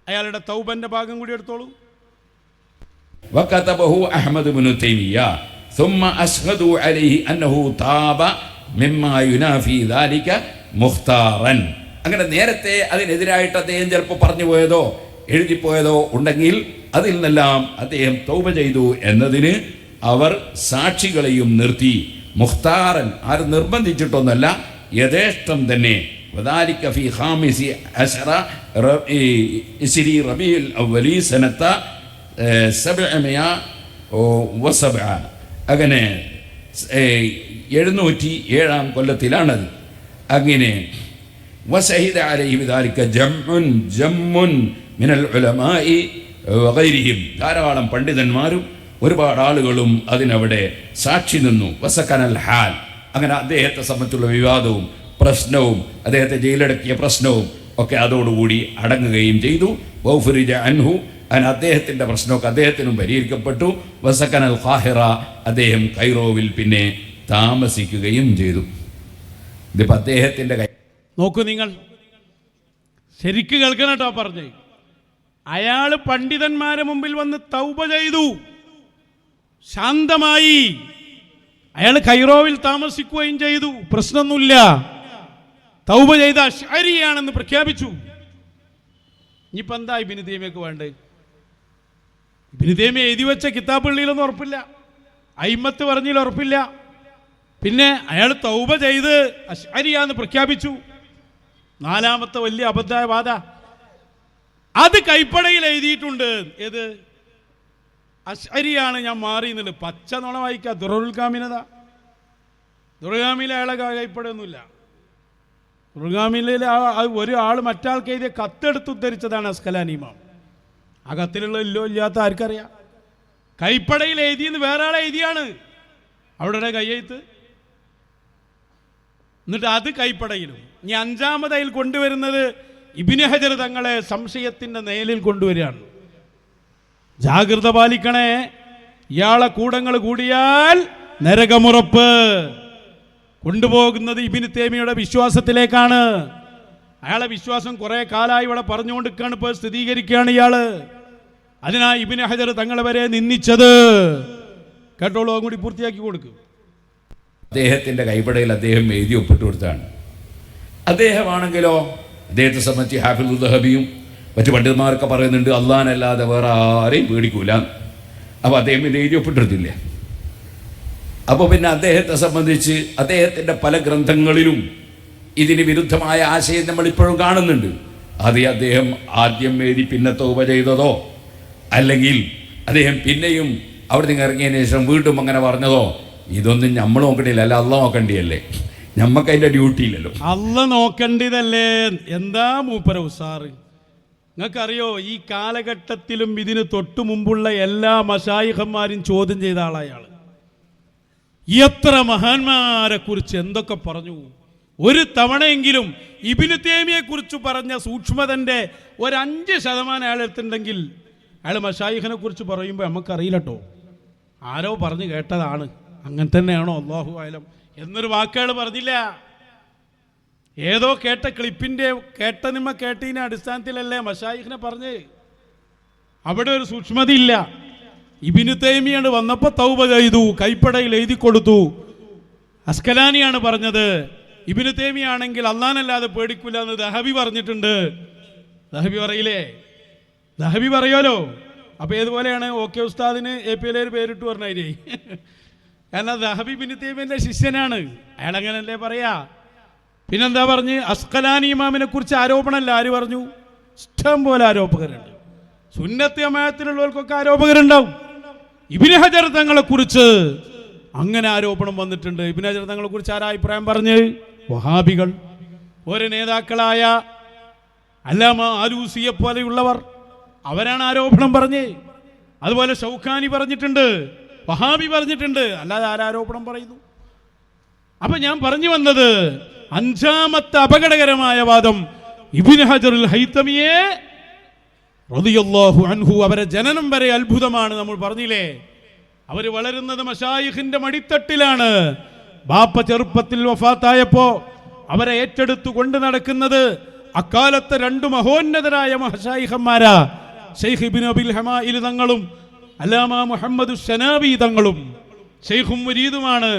അയാളുടെ തൗബന്റെ ഭാഗം കൂടി എടുത്തോളൂ. വകതബഹു അഹ്മദ് ഇബ്നു തൈമിയ്യ ثم أشهدوا عليه أنه تاب مما ينافي ذلك مختارا. അങ്ങനെ നേരത്തെ അതിനെതിരായിട്ട് അദ്ദേഹം ചിലപ്പോൾ പറഞ്ഞു പോയതോ എഴുതിപ്പോയതോ ഉണ്ടെങ്കിൽ അതിൽ നിന്നെല്ലാം അദ്ദേഹം തൗബ ചെയ്തു എന്നതിന് അവർ സാക്ഷികളെയും നിർത്തി. മുഖ്താറൻ, ആരും നിർബന്ധിച്ചിട്ടൊന്നല്ല, യഥേഷ്ടം തന്നെ. وذلك في خامس عشر ربيع الأول سنة 707. അങ്ങനെ 707 കൊല്ലത്തിലാണത്. അങ്ങനെ وشهد عليه بذلك جمع من العلماء وغيرهم. ധാരാളം പണ്ഡിതന്മാരും ഒരുപാട് ആളുകളും അതിനവിടെ സാക്ഷി നിന്നു. വസക്കനൽ ഹാൽ, അങ്ങനെ അദ്ദേഹത്തെ സംബന്ധിച്ചുള്ള വിവാദവും പ്രശ്നവും അദ്ദേഹത്തെ ജയിലടക്കിയ പ്രശ്നവും ഒക്കെ അതോടുകൂടി അടങ്ങുകയും ചെയ്തു. വൗഫുരിജ അൻഹു, അങ്ങനെ അദ്ദേഹത്തിൻ്റെ പ്രശ്നമൊക്കെ അദ്ദേഹത്തിനും പരിഹരിക്കപ്പെട്ടു. വസക്കനൽ ഖാഹിറ, അദ്ദേഹം കൈറോവിൽ പിന്നെ താമസിക്കുകയും ചെയ്തു. ഇതിപ്പോൾ അദ്ദേഹത്തിൻ്റെ നോക്കൂ, നിങ്ങൾ ശരിക്ക് കേൾക്കണം കേട്ടോ പറഞ്ഞേ. അയാൾ പണ്ഡിതന്മാരെ മുമ്പിൽ വന്ന് തൗബ ചെയ്തു, ശാന്തമായി. അയാൾ കൈറോവിൽ താമസിക്കുകയും ചെയ്തു, പ്രശ്നമൊന്നുമില്ല. തൗബ ചെയ്ത അശ്അരിയാണെന്ന് പ്രഖ്യാപിച്ചു. ഇനിയിപ്പോൾ എന്താ ഇബ്നു തൈമിയ്യക്ക് വേണ്ടത്? ഇബ്നു തൈമിയ്യ എഴുതി വെച്ച കിതാബുകളിലൊന്നും ഉറപ്പില്ല, അയിമ്മത്ത് പറഞ്ഞതിൽ ഉറപ്പില്ല. പിന്നെ അയാൾ തൗബ ചെയ്ത് അശ്അരിയാന്ന് പ്രഖ്യാപിച്ചു. നാലാമത്തെ വലിയ അബദ്ധമായ വാദ അത് കൈപ്പടയിൽ എഴുതിയിട്ടുണ്ട്. ഏത്? അശ്അരിയാണ് ഞാൻ മാറി എന്നുള്ളത് പച്ച നുണ വായിക്കുക. ദുറുൽകാമിനത, ദുറുൽകാമിലെ അയാളെ കൈപ്പടയൊന്നുമില്ല. ദുറുൽകാമിലെ ഒരു ആൾ മറ്റാൾക്ക് എഴുതിയ കത്തെടുത്ത് ഉദ്ധരിച്ചതാണ് അസ്കലാനി ഇമാം. ആ കത്തിലുള്ള ഇല്ലോ ഇല്ലാത്ത ആർക്കറിയാം? കൈപ്പടയിൽ എഴുതിയെന്ന് വേറെ ആളെ എഴുതിയാണ്, അവിടെ കയ്യെഴുത്ത്. എന്നിട്ട് അത് കൈപ്പടയിലും. ഇനി അഞ്ചാമതായി കൊണ്ടുവരുന്നത് ഇബ്നു ഹജർ തങ്ങളെ സംശയത്തിൻ്റെ നേലിൽ കൊണ്ടുവരികയാണ്. ജാഗ്രത പാലിക്കണേ, ഇയാളെ കൂടങ്ങൾ കൂടിയാൽ നരകമുറപ്പ്. കൊണ്ടുപോകുന്നത് ഇബ്നു തൈമിയ്യയുടെ വിശ്വാസത്തിലേക്കാണ്. അയാളെ വിശ്വാസം കുറേ കാലമായി ഇവിടെ പറഞ്ഞുകൊണ്ടിരിക്കുകയാണ്, ഇപ്പോൾ സ്ഥിരീകരിക്കുകയാണ് ഇയാള്. അതിനാ ഇബ്നു ഹജർ തങ്ങളെ വരെ നിന്ദിച്ചത്. കേട്ടോളൂ, കൂടി പൂർത്തിയാക്കി കൊടുക്കും. അദ്ദേഹത്തിൻ്റെ കൈപ്പടയിൽ അദ്ദേഹം എഴുതി ഒപ്പിട്ട് കൊടുത്താണ്. അദ്ദേഹമാണെങ്കിലോ അദ്ദേഹത്തെ സംബന്ധിച്ച് ഹാഫിദ് ദഹബിയും മറ്റു പണ്ഡിതന്മാരൊക്കെ പറയുന്നുണ്ട് അള്ളാഹനല്ലാതെ വേറെ ആരെയും പേടിക്കൂല. അപ്പോൾ അദ്ദേഹം പിന്നെ എഴുതി ഒപ്പിട്ടെടുത്തില്ലേ. അപ്പോൾ പിന്നെ അദ്ദേഹത്തെ സംബന്ധിച്ച് അദ്ദേഹത്തിൻ്റെ പല ഗ്രന്ഥങ്ങളിലും ഇതിന് വിരുദ്ധമായ ആശയം നമ്മളിപ്പോഴും കാണുന്നുണ്ട്. അത് അദ്ദേഹം ആദ്യം എഴുതി പിന്നെ തൗബ ചെയ്തതോ, അല്ലെങ്കിൽ അദ്ദേഹം പിന്നെയും അവിടെ നിന്ന് ഇറങ്ങിയതിന് ശേഷം വീണ്ടും അങ്ങനെ പറഞ്ഞതോ, ഇതൊന്നും നമ്മൾ നോക്കണ്ടില്ല. അല്ല, അള്ളാഹ് നോക്കണ്ടിയല്ലേ? നമ്മക്ക് അതിൻ്റെ ഡ്യൂട്ടി ഇല്ലല്ലോ. അള്ളാഹ് നോക്കേണ്ടതല്ലേ? എന്താ മൂപ്പര ഉസാറ്! നിങ്ങൾക്കറിയോ, ഈ കാലഘട്ടത്തിലും ഇതിന് തൊട്ടു മുമ്പുള്ള എല്ലാ മശായിഖന്മാരും ചോദ്യം ചെയ്ത ആളായാൾ. എത്ര മഹാന്മാരെ കുറിച്ച് എന്തൊക്കെ പറഞ്ഞു! ഒരു തവണയെങ്കിലും ഇബ്നു തൈമിയ്യയെ കുറിച്ച് പറഞ്ഞ സൂക്ഷ്മതൻ്റെ 5% അയാൾ എടുത്തിട്ടുണ്ടെങ്കിൽ അയാൾ മശായിഖിനെ കുറിച്ച് പറയുമ്പോൾ നമുക്കറിയില്ല കേട്ടോ, ആരോ പറഞ്ഞു കേട്ടതാണ്. അങ്ങനെ തന്നെയാണോ അല്ലാഹു അഅലം എന്നൊരു വാക്കുകൾ പറഞ്ഞില്ല. ഏതോ കേട്ട ക്ലിപ്പിൻ്റെ കേട്ടതിൻ്റെ അടിസ്ഥാനത്തിലല്ലേ മശായിഖിനെ പറഞ്ഞ്. അവിടെ ഒരു സൂക്ഷ്മതയില്ല. ഇബ്നു തൈമിയ്യ വന്നപ്പോൾ തൗബ ചെയ്തു, കൈപ്പടയിൽ എഴുതി കൊടുത്തു. അസ്കലാനിയാണ് പറഞ്ഞത്. ഇബ്നു തൈമിയ്യ ആണെങ്കിൽ അല്ലാഹനല്ലാതെ പേടിക്കില്ല എന്ന് ദഹബി പറഞ്ഞിട്ടുണ്ട്. ദഹബി പറയില്ലേ? ദഹബി പറയുമല്ലോ. അപ്പോൾ ഏതുപോലെയാണ് ഓക്കെ ഉസ്താദിന് APL പേരിട്ട് പറഞ്ഞേ. കാരണം ദഹബി ഇബ്നു തൈമിയ്യയുടെ ശിഷ്യനാണ്, അയാൾ അങ്ങനല്ലേ പറയാ. പിന്നെന്താ പറഞ്ഞ്? അസ്കലാനി ഇമാമിനെ കുറിച്ച് ആരോപണമല്ല. ആര് പറഞ്ഞു? ഇഷ്ടം പോലെ ആരോപകരുണ്ട്. സുന്നത്ത് ജമാഅത്തിലുള്ളവർക്കൊക്കെ ആരോപകരുണ്ടാവും. ഇബ്നു ഹജർ തങ്ങളെ കുറിച്ച് അങ്ങനെ ആരോപണം വന്നിട്ടുണ്ട്. ഇബ്നു ഹജർ തങ്ങളെ കുറിച്ച് ആരാ അഭിപ്രായം പറഞ്ഞ്? വഹാബികൾ, ഒരു നേതാക്കളായ അല്ലാമ ആലൂസിയെ പോലെയുള്ളവർ, അവരാണ് ആരോപണം പറഞ്ഞ്. അതുപോലെ ഷൗക്കാനി പറഞ്ഞിട്ടുണ്ട്, വഹാബി പറഞ്ഞിട്ടുണ്ട്. അല്ലാതെ ആരോപണം പറയുന്നു? അപ്പൊ ഞാൻ പറഞ്ഞു വന്നത്, അഞ്ചാമത്തെ അപകടകരമായ വാദം ഇബ്നു ഹജറുൽ ഹൈതമിയെ റളിയല്ലാഹു അൻഹു, അവരെ ജനനം വരെ അത്ഭുതമാണ്. നമ്മൾ പറഞ്ഞില്ലേ, അവർ വളരുന്നത് മശായിഖിന്റെ മടിത്തട്ടിലാണ്. ബാപ്പ ചെറുപ്പത്തിൽ വഫാത്തായപ്പോ അവരെ ഏറ്റെടുത്തു കൊണ്ട് നടക്കുന്നത് അക്കാലത്തെ രണ്ട് മഹോന്നതരായ മഹാശൈഖന്മാരാ ശൈഖ് ഇബ്നു അബിൽ ഹമായിൽ തങ്ങളും അല്ലാമ മുഹമ്മദ് ശനാബി തങ്ങളും ശൈഖും മുരീദുമാണ്.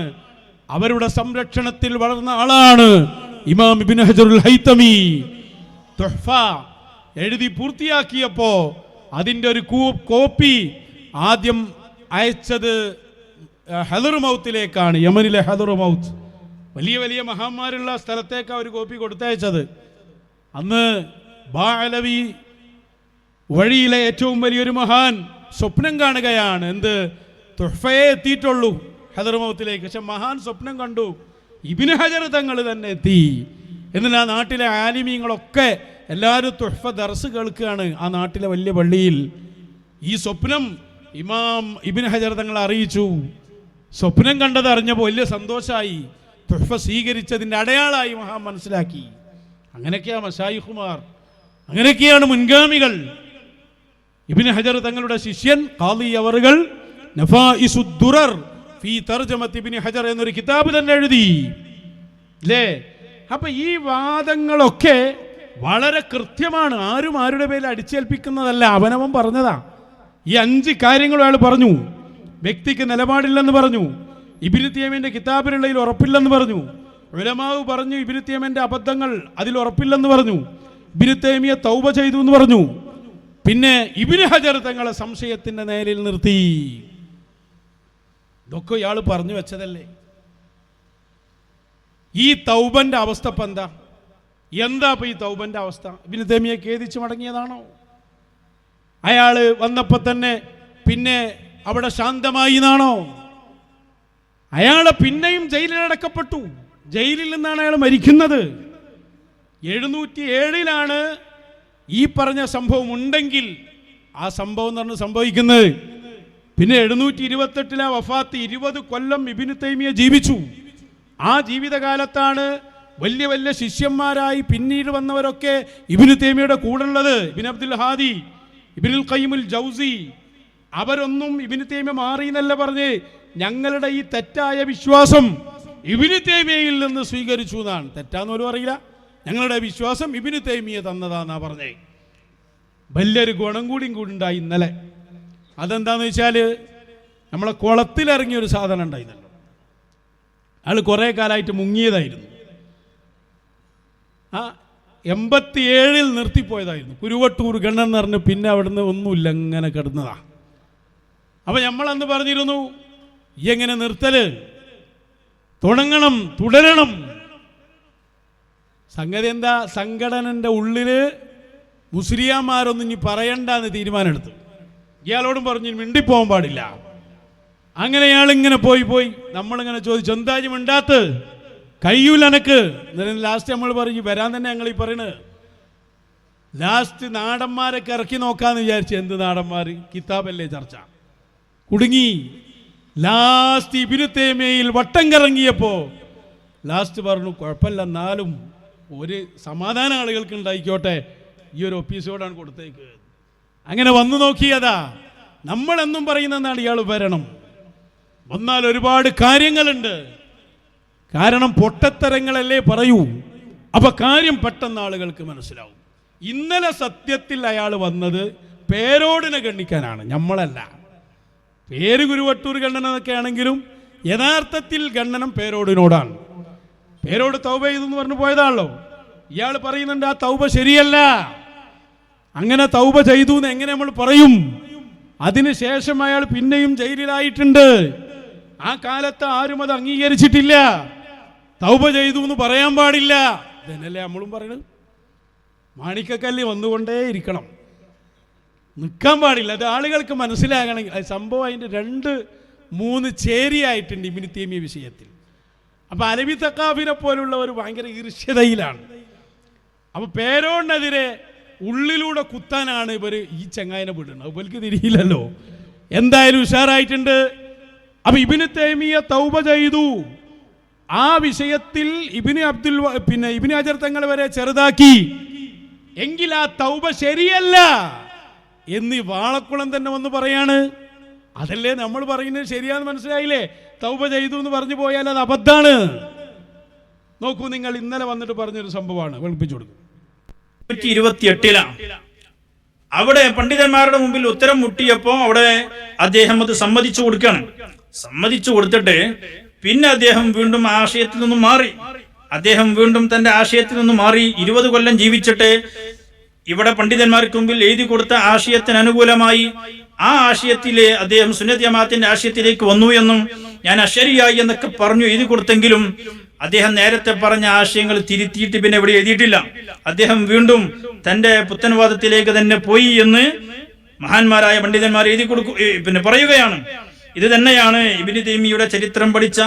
അവരുടെ സംരക്ഷണത്തിൽ വളർന്ന ആളാണ് ഇമാം ഇബ്നു ഹജറുൽ ഹൈതമി. തുഹ്ഫ എഴുതി പൂർത്തിയാക്കിയപ്പോ അതിൻ്റെ ഒരു കോപ്പി ആദ്യം അയച്ചത് ഹദർമൗത്തിലേക്കാണ്, യമനിലെ ഹദർമൗത്ത്. വലിയ വലിയ മഹാന്മാരുള്ള സ്ഥലത്തേക്കാണ് ഒരു കോപ്പി കൊടുത്തയച്ചത്. അന്ന് ബാഅലവി വഴിയിലെ ഏറ്റവും വലിയൊരു മഹാൻ സ്വപ്നം കാണുകയാണ്. എന്ത്? തുഹ്ഫയെ എത്തിയിട്ടുള്ളൂ ഹദർമൗത്തിലേക്ക്. പക്ഷെ മഹാൻ സ്വപ്നം കണ്ടു ഇബ്നു ഹജർ തങ്ങൾ തന്നെ എത്തി. എന്നിട്ട് ആ നാട്ടിലെ ആലിമീങ്ങളൊക്കെ എല്ലാവരും തുഹ്ഫ ദർസ് കേൾക്കുകയാണ് ആ നാട്ടിലെ വലിയ പള്ളിയിൽ. ഈ സ്വപ്നം ഇമാം ഇബ്നു ഹജർ തങ്ങളെ അറിയിച്ചു. സ്വപ്നം കണ്ടത് അറിഞ്ഞപ്പോൾ വലിയ സന്തോഷമായി. തുഹ്ഫ സ്വീകരിച്ചതിൻ്റെ അടയാളമായി മഹാൻ മനസ്സിലാക്കി. അങ്ങനെയൊക്കെയാണ് മശായിഖുമാർ, അങ്ങനെയൊക്കെയാണ് മുൻഗാമികൾ. ഇബ്നു ഹജർ തങ്ങളുടെ ശിഷ്യൻ ഖാദി അവറുകൾ നഫായിസുദ് ദുറർ ഫീ തർജമത്ത് ഇബ്നു ഹജർ എന്നൊരു കിതാബ് തന്നെ എഴുതി അല്ലേ. അപ്പൊ ഈ വാദങ്ങളൊക്കെ വളരെ കൃത്യമാണ്. ആരും ആരുടെ പേരിൽ അടിച്ചേൽപ്പിക്കുന്നതല്ല, അവനവൻ പറഞ്ഞതാ. ഈ 5 കാര്യങ്ങളും അയാൾ പറഞ്ഞു. വ്യക്തിക്ക് നിലപാടില്ലെന്ന് പറഞ്ഞു, ഇബ്നു തൈമിയയുടെ കിതാബിലുള്ളതിൽ ഉറപ്പില്ലെന്ന് പറഞ്ഞു, ഉലമാവ് പറഞ്ഞു ഇബ്നു തൈമിയയുടെ അബദ്ധങ്ങൾ അതിൽ ഉറപ്പില്ലെന്ന് പറഞ്ഞു, ഇബ്നു തൈമിയ തൗബ ചെയ്തു എന്ന് പറഞ്ഞു. പിന്നെ ഇബ്നു ഹജർ തങ്ങളെ സംശയത്തിന്റെ നേരിൽ നിർത്തി. ഇതൊക്കെ ഇയാൾ പറഞ്ഞു വെച്ചതല്ലേ. ഈ തൗബന്റെ അവസ്ഥ ഇപ്പം എന്താ? ഇപ്പൊ ഈ തൗബന്റെ അവസ്ഥ? ഇബ്നു തൈമിയ ഖേദിച്ച് മടങ്ങിയതാണോ? അയാൾ വന്നപ്പോൾ തന്നെ പിന്നെ അവിടെ ശാന്തമായി എന്നാണോ? അയാളെ പിന്നെയും ജയിലിലടക്കപ്പെട്ടു. ജയിലിൽ നിന്നാണ് അയാൾ മരിക്കുന്നത്. 707 ഈ പറഞ്ഞ സംഭവം ഉണ്ടെങ്കിൽ ആ സംഭവം എന്ന് പറഞ്ഞ് സംഭവിക്കുന്നത്. പിന്നെ 728 വഫാത്ത്. 20 കൊല്ലം ഇബ്നു തൈമിയ ജീവിച്ചു. ആ ജീവിതകാലത്താണ് വലിയ വലിയ ശിഷ്യന്മാരായി പിന്നീട് വന്നവരൊക്കെ ഇബ്നു തൈമിയയുടെ കൂടെ ഉള്ളത്. ഇബ്നു അബ്ദുൽ ഹാദി, ഇബ്നുൽ ഖയ്യിമുൽ ജൗസി, അവരൊന്നും ഇബ്നു തൈമിയ മാറി എന്നല്ല പറഞ്ഞ് ഞങ്ങളുടെ ഈ തെറ്റായ വിശ്വാസം ഇബ്നു തൈമിയയിൽ നിന്ന് സ്വീകരിച്ചു എന്നാണ്. തെറ്റാന്ന് പോലും അറിയില്ല. ഞങ്ങളുടെ വിശ്വാസം ഇബ്നു തൈമിയ തന്നതാന്നാ പറഞ്ഞേ. വലിയൊരു ഗുണം കൂടി ഉണ്ടായി ഇന്നലെ. അതെന്താന്ന് വെച്ചാൽ നമ്മളെ കുളത്തിലിറങ്ങിയൊരു സാധനം ഉണ്ടായിരുന്നല്ലോ. അയാൾ കുറേ കാലമായിട്ട് മുങ്ങിയതായിരുന്നു. 87 നിർത്തിപ്പോയതായിരുന്നു. കുരുവട്ടൂർ ഗണ്ണൻ എന്ന് പറഞ്ഞ് പിന്നെ അവിടുന്ന് ഒന്നുമില്ല, ഇങ്ങനെ കിടന്നതാ. അപ്പം നമ്മളന്ന് പറഞ്ഞിരുന്നു ഈ എങ്ങനെ നിർത്തല്, തുടങ്ങണം, തുടരണം. സംഗതി എന്താ? സംഘടനൻ്റെ ഉള്ളിൽ മുസ്ലിയാമാരൊന്നും ഇനി പറയണ്ടെന്ന് തീരുമാനമെടുത്തു. ഇയാളോടും പറഞ്ഞു മിണ്ടിപ്പോകാൻ പാടില്ല. അങ്ങനെ ഇയാളിങ്ങനെ പോയി നമ്മളിങ്ങനെ ചോദിച്ചു എന്താ മിണ്ടാത്ത്, കഴിയൂല എനക്ക്. ലാസ്റ്റ് നമ്മൾ പറഞ്ഞു വരാൻ തന്നെ ഞങ്ങൾ ഈ പറയണത്. ലാസ്റ്റ് നാടന്മാരൊക്കെ ഇറക്കി നോക്കാന്ന് വിചാരിച്ചു. എന്ത് നാടന്മാർ? കിതാബല്ലേ ചർച്ച. കുടുങ്ങി. ലാസ്റ്റ് ഇബ്നു തൈമിയയിൽ വട്ടം കറങ്ങിയപ്പോൾ ലാസ്റ്റ് പറഞ്ഞു കുഴപ്പമില്ല, എന്നാലും ഒരു സമാധാന ആളുകൾക്ക് ഉണ്ടായിക്കോട്ടെ, ഈ ഒരു എപ്പിസോഡാണ് കൊടുത്തേക്ക്. അങ്ങനെ വന്നു നോക്കിയതാ. നമ്മളെന്നും പറയുന്നതാണ് ഇയാൾ വരണം. വന്നാൽ ഒരുപാട് കാര്യങ്ങളുണ്ട്. കാരണം പൊട്ടത്തരങ്ങളല്ലേ പറയൂ. അപ്പൊ കാര്യം പെട്ടെന്ന് ആളുകൾക്ക് മനസ്സിലാവും. ഇന്നലെ സത്യത്തിൽ അയാൾ വന്നത് പേരോടിനെ ഗണ്ണിക്കാനാണ്, നമ്മളല്ല. പേര് കുരുവട്ടൂർ ഗണ്ണൻ എന്നൊക്കെ ആണെങ്കിലും യഥാർത്ഥത്തിൽ ഗണ്ണനം പേരോടിനോടാണ്. പേരോട് തൗബ ചെയ്തെന്ന് പറഞ്ഞു പോയതാണല്ലോ. ഇയാൾ പറയുന്നുണ്ട് ആ തൗബ ശരിയല്ല. അങ്ങനെ തൗബ ചെയ്തു എന്ന് എങ്ങനെ നമ്മൾ പറയും? അതിനുശേഷം അയാൾ പിന്നെയും ജയിലിലായിട്ടുണ്ട്. ആ കാലത്ത് ആരും അത് അംഗീകരിച്ചിട്ടില്ല. തൗബ ചെയ്തു എന്ന് പറയാൻ പാടില്ല. ഇതന്നല്ലേ നമ്മളും പറയുന്നത്. മാണിക്കക്കല്ല് വന്നുകൊണ്ടേ ഇരിക്കണം, നിൽക്കാൻ പാടില്ല. അത് ആളുകൾക്ക് മനസ്സിലാകണമെങ്കിൽ സംഭവം അതിൻ്റെ 2-3 ചേരിയായിട്ടുണ്ട് ഇബ്നു തൈമിയ വിഷയത്തിൽ. അപ്പം അലവി തക്കാഫിനെ പോലുള്ളവർ ഭയങ്കര ഈർഷ്യതയിലാണ്. അപ്പം പേരോടിനെതിരെ ഉള്ളിലൂടെ കുത്താനാണ് ഇവർ ഈ ചങ്ങായിനെ വിടുന്നത്. ഇവർക്ക് തിരിയില്ലല്ലോ. എന്തായാലും ഉഷാറായിട്ടുണ്ട്. അപ്പം ഇബ്നു തൈമിയ തൗബ ചെയ്തു. ആ വിഷയത്തിൽ ഇബ്നു ഹജർ തങ്ങൾ വരെ ചെറുതാക്കി. എങ്കിൽ ആ തൗബ ശരിയല്ല എന്ന് വാളക്കുളം തന്നെ വന്ന് പറയാണ്. അതല്ലേ നമ്മൾ പറയുന്നത്? ശരിയാന്ന് മനസ്സിലായില്ലേ? തൗബ ചെയ്തു എന്ന് പറഞ്ഞു പോയാൽ അത് അബദ്ധാണ്. നോക്കൂ നിങ്ങൾ, ഇന്നലെ വന്നിട്ട് പറഞ്ഞൊരു സംഭവമാണ്, വെളുപ്പിച്ചു കൊടുക്കും. 128-ലാണ്. അവിടെ പണ്ഡിതന്മാരുടെ മുമ്പിൽ ഉത്തരം മുട്ടിയപ്പോൾ അവിടെ അദ്ദേഹം അത് സമ്മതിച്ചു കൊടുക്കുകയാണ്. സമ്മതിച്ചു കൊടുത്തിട്ട് പിന്നെ അദ്ദേഹം വീണ്ടും ആശയത്തിൽ നിന്നും മാറി. അദ്ദേഹം വീണ്ടും തന്റെ ആശയത്തിൽ നിന്നും മാറി 20 കൊല്ലം ജീവിച്ചിട്ട് ഇവിടെ പണ്ഡിതന്മാർക്ക് മുമ്പിൽ എഴുതി കൊടുത്ത ആശയത്തിന് അനുകൂലമായി ആ ആശയത്തിലെ അദ്ദേഹം സുന്നത്ത് ജമാഅത്തിന്റെ ആശയത്തിലേക്ക് വന്നു എന്നും ഞാൻ അശരിയായി എന്നൊക്കെ പറഞ്ഞു എഴുതി കൊടുത്തെങ്കിലും അദ്ദേഹം നേരത്തെ പറഞ്ഞ ആശയങ്ങൾ തിരുത്തിയിട്ട് പിന്നെ ഇവിടെ എഴുതിയിട്ടില്ല. അദ്ദേഹം വീണ്ടും തന്റെ പുത്തൻവാദത്തിലേക്ക് തന്നെ പോയി എന്ന് മഹാന്മാരായ പണ്ഡിതന്മാർ എഴുതി പിന്നെ പറയുകയാണ്. ഇത് തന്നെയാണ് ഇബ്നു തൈമിയ്യയുടെ ചരിത്രം പഠിച്ച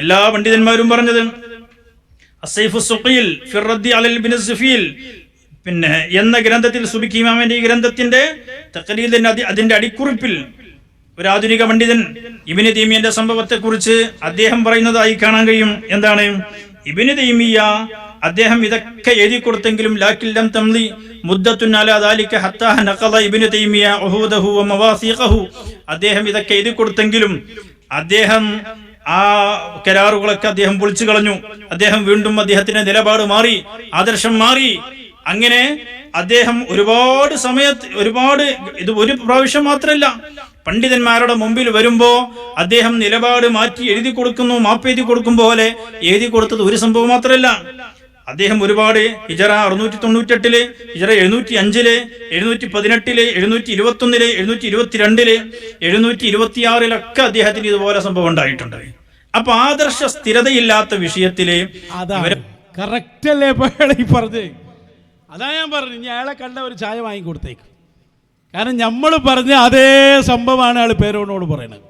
എല്ലാ പണ്ഡിതന്മാരും പറഞ്ഞത്. അസ്സൈഫു സുഖീൽ ഫി റദ്ദി അലൽ ഇബ്നു സുഫീൽ പിന്നെ എന്ന ഗ്രന്ഥത്തിൽ സുബിക്കി ഇമാമിന്റെ ഈ ഗ്രന്ഥത്തിന്റെ തഖ്രീദിന്റെ അതിന്റെ അടിക്കുറിപ്പിൽ ഒരു ആധുനിക പണ്ഡിതൻ ഇബ്നു തൈമിയ്യന്റെ സംഭവത്തെ കുറിച്ച് അദ്ദേഹം പറയുന്നതായി കാണാൻ കഴിയും. എന്താണ്? ഇബ്നു തൈമിയ്യ അദ്ദേഹം ഇതൊക്കെ എഴുതി കൊടുത്തെങ്കിലും ലാക്കില്ലം തംലി മുദ്ദത്തുൻ അലാ ദാലിക ഹത്താ നഖല ഇബ്നു തൈമിയ്യ ഉഹൂദഹു വ മവാസിഖഹു. അദ്ദേഹം ഇതൊക്കെ എഴുതി കൊടുത്തെങ്കിലും അദ്ദേഹം ആ കരാറുകളൊക്കെ അദ്ദേഹം പൊളിച്ചു കളഞ്ഞു. അദ്ദേഹം വീണ്ടും അദ്ദേഹത്തിന്റെ നിലപാട് മാറി, ആദർശം മാറി. അങ്ങനെ അദ്ദേഹം ഒരുപാട് സമയത്ത് ഇത് ഒരു പ്രാവശ്യം മാത്രമല്ല, പണ്ഡിതന്മാരുടെ മുമ്പിൽ വരുമ്പോ അദ്ദേഹം നിലപാട് മാറ്റി എഴുതി കൊടുക്കുന്നു, മാപ്പ് എഴുതി കൊടുക്കും പോലെ എഴുതി കൊടുത്തത് ഒരു സംഭവം മാത്രമല്ല. അദ്ദേഹം ഒരുപാട് ഹിജറ 698, ഹിജറ 705, 718, 721, 722, 726 അദ്ദേഹത്തിന് ഇതുപോലെ സംഭവം ഉണ്ടായിട്ടുണ്ട്. അപ്പൊ ആദർശ സ്ഥിരതയില്ലാത്ത വിഷയത്തില് കറക്റ്റ് അല്ലേ ഈ പറഞ്ഞേ? അതാ ഞാൻ പറഞ്ഞു, ഇനി അയാളെ കണ്ട ഒരു ചായ വാങ്ങിക്കൊടുത്തേക്ക്. കാരണം നമ്മൾ പറഞ്ഞ അതേ സംഭവമാണ് അയാൾ പേരോടിനോട് പറയുന്നത്.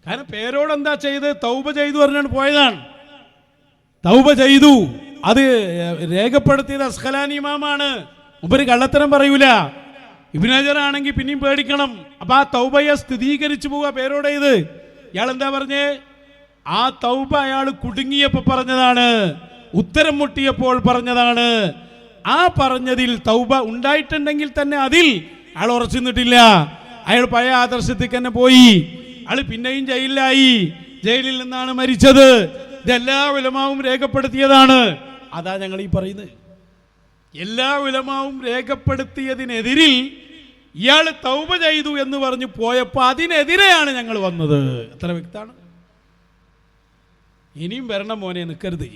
കാരണം പേരോട് എന്താ ചെയ്ത്? തൗബ ചെയ്തു പറഞ്ഞാണ് പോയതാണ്. തൗബ ചെയ്തു, അത് രേഖപ്പെടുത്തിയത് അസ്ഖലാനി ഇമാമാണ്. മുമ്പ് കള്ളത്തരം പറയൂല. ഇബ്നു ഹജർ ആണെങ്കിൽ പിന്നെയും പേടിക്കണം. അപ്പൊ ആ തൗബയെ സ്ഥിരീകരിച്ചു പോവുക പേരോട് ചെയ്ത്. ഇയാൾ എന്താ പറഞ്ഞേ? ആ തൗബ അയാൾ കുടുങ്ങിയപ്പോൾ പറഞ്ഞതാണ്, ഉത്തരം മുട്ടിയപ്പോൾ പറഞ്ഞതാണ്. ആ പറഞ്ഞതിൽ തൗബ ഉണ്ടായിട്ടുണ്ടെങ്കിൽ തന്നെ അതിൽ അയാൾ ഉറച്ചു നിന്നിട്ടില്ല. അയാൾ പഴയ ആദർശത്തേക്ക് തന്നെ പോയി. അയാൾ പിന്നെയും ജയിലിലായി. ജയിലിൽ നിന്നാണ് മരിച്ചത്. ഇതെല്ലാ ഉലമാവും രേഖപ്പെടുത്തിയതാണ്. അതാ ഞങ്ങൾ ഈ പറയുന്നത്. എല്ലാ ഉലമാവും രേഖപ്പെടുത്തിയതിനെതിരിൽ ഇയാൾ തൗബ ചെയ്തു എന്ന് പറഞ്ഞു പോയപ്പോൾ അതിനെതിരെയാണ് ഞങ്ങൾ വന്നത്. എത്ര വ്യക്തമാണ്. ഇനിയും വരണം മോനെ, നിൽക്കരുത്,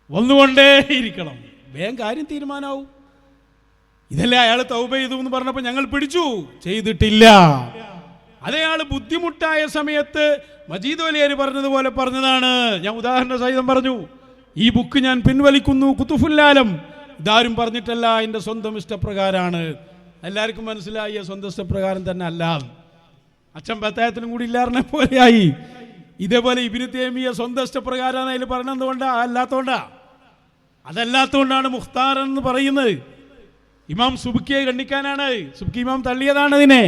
വന്നുകൊണ്ടേ ഇരിക്കണം. വേഗം കാര്യം തീരുമാനമാവും. ഇതല്ലേ അയാൾ തൗബ ചെയ്തു എന്ന് പറഞ്ഞപ്പോൾ ഞങ്ങൾ പിടിച്ചു, ചെയ്തിട്ടില്ല. അതയാൾ ബുദ്ധിമുട്ടായ സമയത്ത് മജീദ് വലിയാർ പറഞ്ഞതുപോലെ പറഞ്ഞതാണ്. ഞാൻ ഉദാഹരണ സഹിതം പറഞ്ഞു, ഈ ബുക്ക് ഞാൻ പിൻവലിക്കുന്നു, കുത്തുഫുല്ലാലം. ഇതാരും പറഞ്ഞിട്ടല്ല, എൻ്റെ സ്വന്തം ഇഷ്ടപ്രകാരമാണ്. എല്ലാവർക്കും മനസ്സിലായി സ്വന്തം ഇഷ്ടപ്രകാരം തന്നെ അല്ല. അച്ഛൻ പത്തായത്തിനും കൂടി ഇല്ലാറിനെ പോലെയായി. ഇതേപോലെ ഇബ്നു തൈമിയ്യ സ്വന്തം ഇഷ്ടപ്രകാരമാണ് അതിൽ പറഞ്ഞതുകൊണ്ടാ, അല്ലാത്തോണ്ടാ? അതല്ലാത്തതുകൊണ്ടാണ് മുഖ്താർ എന്ന് പറയുന്നത്. ഇമാം സുബ്കിയെ ഖണ്ഡിക്കാനാണ്. സുബ്കി ഇമാം തള്ളിയതാണ് അതിനെ.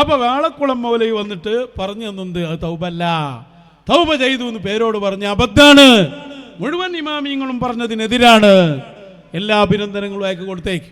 അപ്പൊ വാളക്കുളം മൗലവി വന്നിട്ട് പറഞ്ഞു തന്നത് അത് തൗബല്ല, തൗബ ചെയ്തു എന്ന് പേരോട് പറഞ്ഞ അബദ്ധാണ്. മുഴുവൻ ഇമാമിയങ്ങളും പറഞ്ഞതിനെതിരാണ്. എല്ലാ അഭിനന്ദനങ്ങളും അയക്ക് കൊടുത്തേക്ക്.